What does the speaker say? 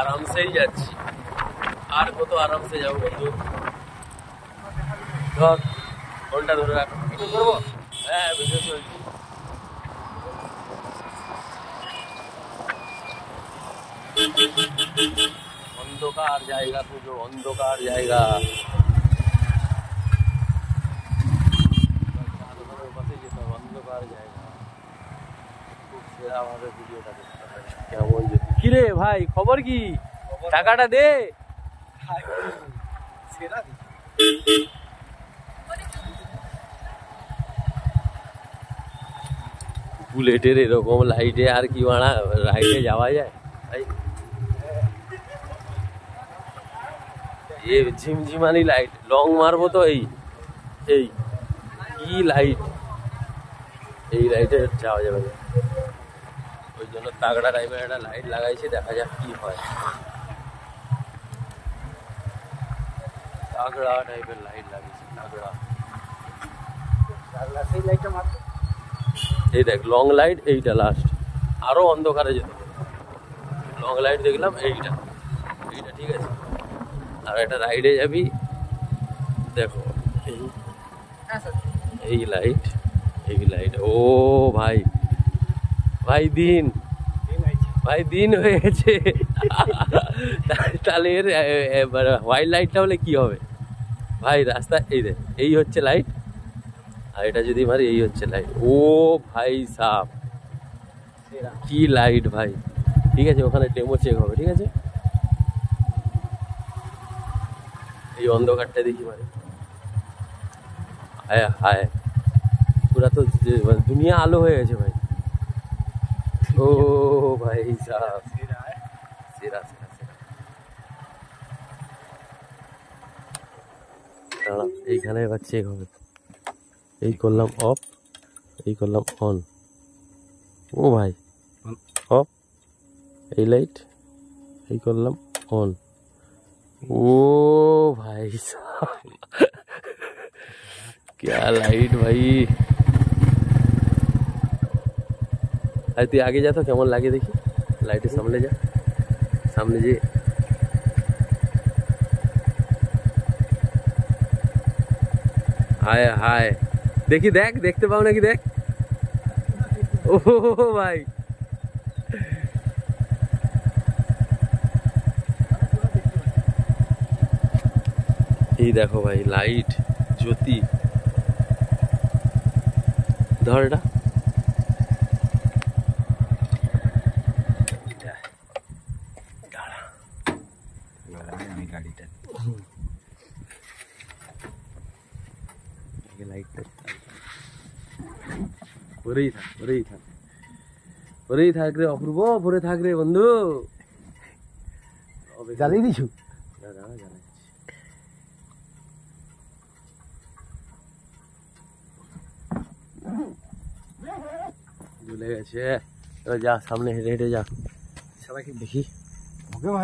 আরামসেই যাচ্ছি, আর কত আরামসে যাবো বন্ধু। ধর ফোনটা ধরে রাখ, কিছু করবো। হ্যাঁ ভিডিও চলছি। অন্ধকার জায়গা, পুজো অন্ধকার জায়গা। অন্ধকার জায়গা, খুব সেরা ভাবে ভিডিওটা দেখতে হয়। কেমন যদি কিরে ভাই, খবর কি? টাকাটা দে। বুলেটের এরকম লাইটে আর কি বাড়া রাইডে যাওয়া যায় ভাই? এ ঝিমঝিমানি লাইট, লং মারবো তো এই এই কি লাইট, এই লাইটে যাওয়া যাবে না। ওই জন্য তাগড়া টাইপের একটা লাইট লাগাইছি, দেখা যাক কি হয়। তাগড়া টাইপের লাইট লাগিয়েছি, তাগড়া। এই দেখ লং লাইট, এইটা লাস্ট, আরো অন্ধকারে যেতে হবে। লং লাইট দেখলাম, এইটা এইটা ঠিক আছে। আর একটা রাইডে যাবি, দেখো এই লাইট, এই লাইট। ও ভাই, ভাই দিন, ভাই দিন হয়ে গেছে। তাহলে এর হোয়াইট লাইটটা হলে কি হবে ভাই? রাস্তা এই দেখ, এই হচ্ছে লাইট, আর এটা যদি মারি এই হচ্ছে লাইট। ও ভাই সাপ, কি লাইট ভাই! ঠিক আছে, ওখানে ডেমো চেক হবে, ঠিক আছে। এই অন্ধকারটা দেখি মানে, হায় হায়, পুরা তো দুনিয়া আলো হয়ে গেছে ভাই। ও ভাই সাপ, সেরা সেরা সেরা। দাঁড়া, এইখানে এবার চেক হবে। এই করলাম অফ, এই করলাম অন। ও ভাই অফ, এই লাইট, এই করলাম অন। ও ভাই साहब, क्या लाइट भाई। अरे তুই আগে যা তো, কেমন লাগে দেখি। লাইটের সামনে যা, সামনে যে। হায় হায়, দেখি দেখ, দেখতে পাও নাকি দেখ। ও ভাই, এই দেখো ভাই লাইট, জ্যোতি। ধর এটা, গাড়িটা লাইটটা ভরেই থাক, ভরেই থাক, ভরেই থাক রে অপূর্ব, ভরে থাক রে বন্ধু। জ্বালিয়ে দিছু? জ্বলে গেছে। যা সামনে হেঁটে হেঁটে যা, সবাইকে দেখি। ওকে ভাই।